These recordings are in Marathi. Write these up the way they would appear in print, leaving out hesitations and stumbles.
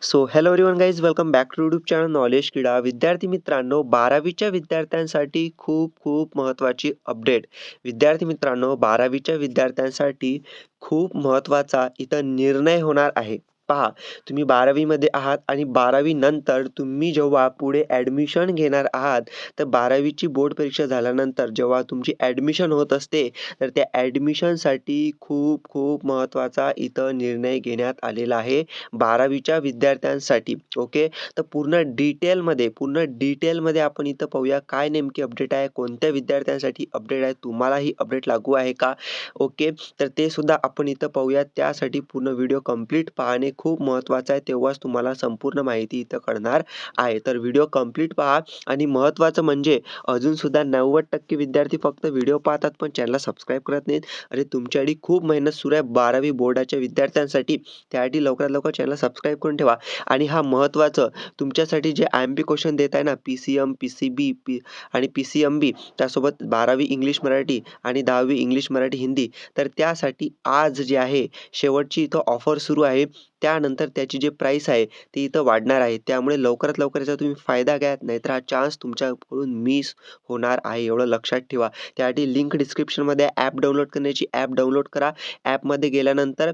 So hello everyone guys, welcome back to YouTube channel knowledge Kida. विद्यार्थी मित्रांनो, 12वीच्या विद्यार्थ्यांसाठी खूप खूप महत्त्वाची अपडेट. विद्यार्थी मित्रांनो, 12वीच्या विद्यार्थ्यांसाठी खूप महत्त्वाचा इथं निर्णय होणार आहे. पहा, तुम्ही 12वीमध्ये आहात आणि 12वी नंतर तुम्ही जेव्हा पुढे ॲडमिशन घेणार आहात, तर 12वीची बोर्ड परीक्षा झाल्यानंतर जेव्हा तुमची ॲडमिशन होत असते, तर त्या ॲडमिशनसाठी खूप खूप महत्त्वाचा इथं निर्णय घेण्यात आलेला आहे. 12वीच्या विद्यार्थ्यांसाठी. ओके. तर पूर्ण डिटेलमध्ये आपण इथं पाहूया काय नेमकी अपडेट आहे, कोणत्या विद्यार्थ्यांसाठी अपडेट आहे, तुम्हाला ही अपडेट लागू आहे का? ओके. तर ते सुद्धा आपण इथं पाहूया. त्यासाठी पूर्ण व्हिडिओ कंप्लीट पाहणे खूप महत्त्वाचं आहे. तेव्हाच तुम्हाला संपूर्ण माहिती इथं कळणार आहे. तर व्हिडिओ कंप्लीट पहा आणि महत्त्वाचं म्हणजे अजून सुद्धा 90% विद्यार्थी फक्त व्हिडिओ पाहतात पण चॅनलला सबस्क्राईब करत नाहीत. अरे तुमच्यासाठी खूप मेहनत सुरू आहे 12वी बोर्डाच्या विद्यार्थ्यांसाठी. त्यासाठी लवकरात लवकर चॅनल सबस्क्राईब करून ठेवा. आणि हा महत्त्वाचं तुमच्यासाठी जे IMP क्वेश्चन देत आहे ना, PCM, PCB आणि PCMB, त्यासोबत 12वी इंग्लिश मराठी आणि 10वी इंग्लिश मराठी हिंदी, तर त्यासाठी आज जे आहे शेवटची इथं ऑफर सुरू आहे. त्यानंतर त्याची जे प्राईस आहे ती इथं वाढणार आहे. त्यामुळे लवकरात लवकर याचा तुम्ही फायदा घ्या, नाहीतर हा चान्स तुमच्याकडून मिस होणार आहे, एवढं लक्षात ठेवा. त्यासाठी लिंक डिस्क्रिप्शनमध्ये ॲप डाउनलोड करण्याची ॲप डाउनलोड करा. ॲपमध्ये गेल्यानंतर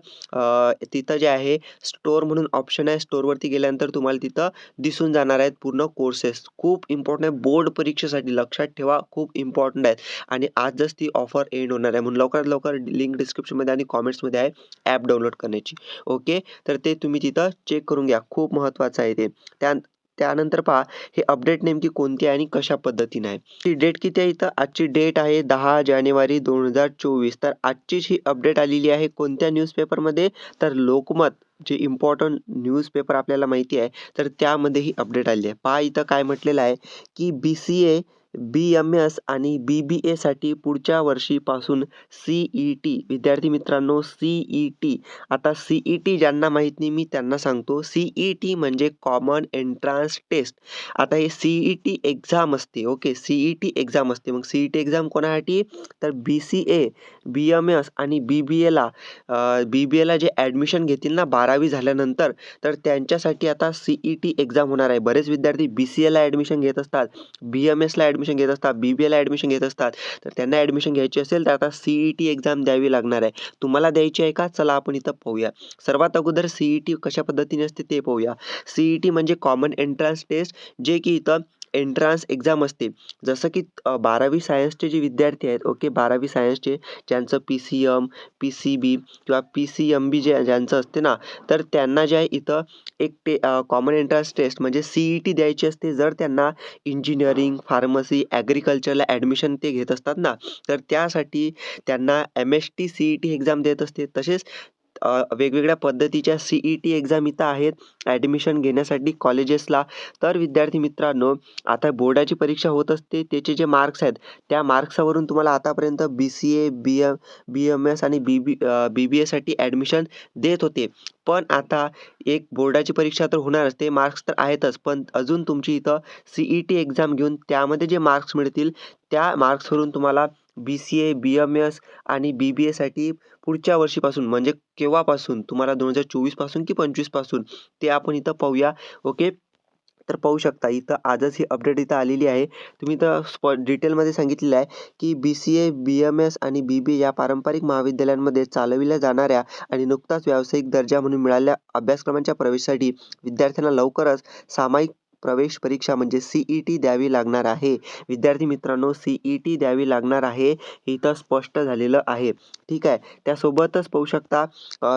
तिथं जे आहे स्टोअर म्हणून ऑप्शन आहे. स्टोअरवरती गेल्यानंतर तुम्हाला तिथं दिसून जाणार आहेत पूर्ण कोर्सेस. खूप इम्पॉर्टंट आहे बोर्ड परीक्षेसाठी, लक्षात ठेवा, खूप इम्पॉर्टंट आहेत. आणि आजच ती ऑफर एंड होणार आहे, म्हणून लवकरात लवकर लिंक डिस्क्रिप्शनमध्ये आणि कॉमेंट्समध्ये आहे ॲप डाउनलोड करण्याची. ओके. तर ते तुम्ही तिथं चेक करून घ्या, खूप महत्त्वाचं आहे ते. त्यानंतर पहा, हे अपडेट नेमकी कोणती आहे आणि कशा पद्धतीने आहे. ती डेट किती आहे इथं? आजची डेट आहे 10 जानेवारी 2024. तर आजचीच ही अपडेट आलेली आहे. कोणत्या न्यूजपेपरमध्ये? तर लोकमत, जे इम्पॉर्टंट न्यूजपेपर आपल्याला माहिती आहे, तर त्यामध्ये ही अपडेट आली आहे. पहा इथं काय म्हटलेलं आहे की BCA, BMS आणि BBAसाठी पुढच्या वर्षीपासून CET. विद्यार्थी मित्रांनो, CET. आता CET ज्यांना माहीत नाही मी त्यांना सांगतो. CET म्हणजे कॉमन एंट्रन्स टेस्ट. आता हे CET एक्झाम असते. ओके. CET एक्झाम असते. मग CET एक्झाम कोणासाठी? तर BCA, BMS आणि BBAला जे ॲडमिशन घेतील ना 12वी झाल्यानंतर, तर त्यांच्यासाठी आता CET एक्झाम होणार आहे. बरेच विद्यार्थी BCAला ॲडमिशन घेत असतात, BMSला ॲडमिशन घेत असतात, BBAला ॲडमिशन घेत असतात. तर त्यांना ॲडमिशन घ्यायची असेल तर आता CET एक्झाम द्यावी लागणार आहे. तुम्हाला द्यायची आहे का? चला आपण इथं पाहूया. सर्वात अगोदर CET कशा पद्धतीने असते ते पाहूया. CET म्हणजे कॉमन एंट्रन्स टेस्ट, जे की इथं एंट्रन्स एक्झाम असते. जसं की 12वी सायन्सचे जे विद्यार्थी आहेत, ओके, 12वी सायन्सचे ज्यांचं PCM, PCB किंवा PCMB ज्यांचं असते ना, तर त्यांना जे आहे इथं एक कॉमन एंट्रन्स टेस्ट म्हणजे CET द्यायची असते. जर त्यांना इंजिनिअरिंग, फार्मसी, ॲग्रिकल्चरला ॲडमिशन ते घेत असतात ना, तर त्यासाठी त्यांना MST CET एक्झाम देत असते. तसेच वेगवेगळ्या पद्धतीच्या CET एक्झाम इथं आहेत ॲडमिशन घेण्यासाठी कॉलेजेसला. तर विद्यार्थी मित्रांनो, आता बोर्डाची परीक्षा होत असते, त्याचे जे मार्क्स आहेत, त्या मार्क्सावरून तुम्हाला आतापर्यंत BCA, BMS आणि BBAसाठी ॲडमिशन देत होते. पण आता एक बोर्डाची परीक्षा तर होणारच, ते मार्क्स तर आहेतच, पण अजून तुमची इथं CET एक्झाम घेऊन त्यामध्ये जे मार्क्स मिळतील, त्या मार्क्सवरून तुम्हाला BCA, BMS आणि BBAसाठी पुढच्या वर्षीपासून, म्हणजे केव्हापासून तुम्हाला 2024 पासून की 25 पासून, ते आपण इथं पाहूया. ओके. तर पाहू शकता इथं आजच ही अपडेट इथं आलेली आहे. तुम्ही इथं डिटेलमध्ये सांगितलेलं आहे की BCA, BMS आणि BBA या पारंपरिक महाविद्यालयांमध्ये चालविल्या जाणाऱ्या आणि नुकताच व्यावसायिक दर्जा म्हणून मिळालेल्या अभ्यासक्रमांच्या प्रवेशासाठी विद्यार्थ्यांना लवकरच सामायिक प्रवेश परीक्षा म्हणजे CET द्यावी लागणार आहे. विद्यार्थी मित्रांनो, CET द्यावी लागणार आहे, हे इथं स्पष्ट झालेलं आहे. ठीक आहे. त्यासोबतच पाहू शकता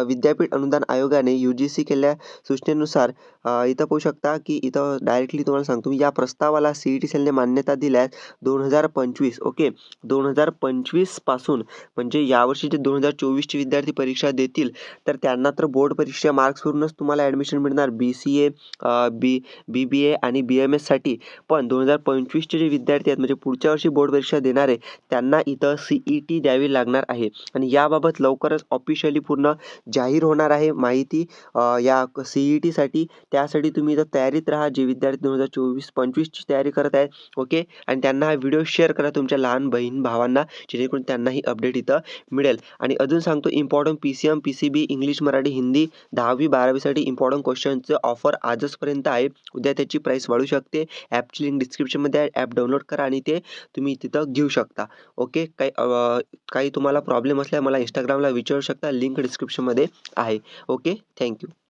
विद्यापीठ अनुदान आयोगाने UGC केलेल्या सूचनेनुसार इथं पाहू शकता की इथं डायरेक्टली तुम्हाला सांगतो मी, या प्रस्तावाला CET सेलने मान्यता दिल्यास 2025, ओके, 2025 पासून, म्हणजे यावर्षी जे 2024चे विद्यार्थी परीक्षा देतील, तर त्यांना तर बोर्ड परीक्षा मार्क्सवरूनच तुम्हाला ॲडमिशन मिळणार. BCA, BBA आणि BMSसाठी पण 2025चे जे विद्यार्थी आहेत म्हणजे पुढच्या वर्षी बोर्ड परीक्षा देणार आहे, त्यांना इथं CET द्यावी लागणार आहे आणि याबाबत लवकरच ऑफिशियली पूर्ण जाहीर होणार आहे माहिती या CETसाठी. त्यासाठी तुम्ही इथं तयारीत राहा, जे विद्यार्थी 2024-25ची तयारी करत आहेत. ओके. आणि त्यांना हा व्हिडिओ शेअर करा तुमच्या लहान बहीण-भावांना, जेणेकरून त्यांनाही अपडेट इथं मिळेल. आणि अजून सांगतो important PCM, PCB, English, Marathi, Hindi 10वी-12वी साठी इम्पॉर्टंट क्वेश्चनचं ऑफर आजचपर्यंत आहे. उद्या त्याची प्राईस वाढू शकते. ॲपची लिंक डिस्क्रिप्शनमध्ये आहे. ॲप डाउनलोड करा आणि ते तुम्ही तिथं घेऊ शकता. ओके. काही तुम्हाला प्रॉब्लेम असल्यास मला Instagramला विचारू शकता. लिंक डिस्क्रिप्शनमध्ये आहे. ओके. Thank you.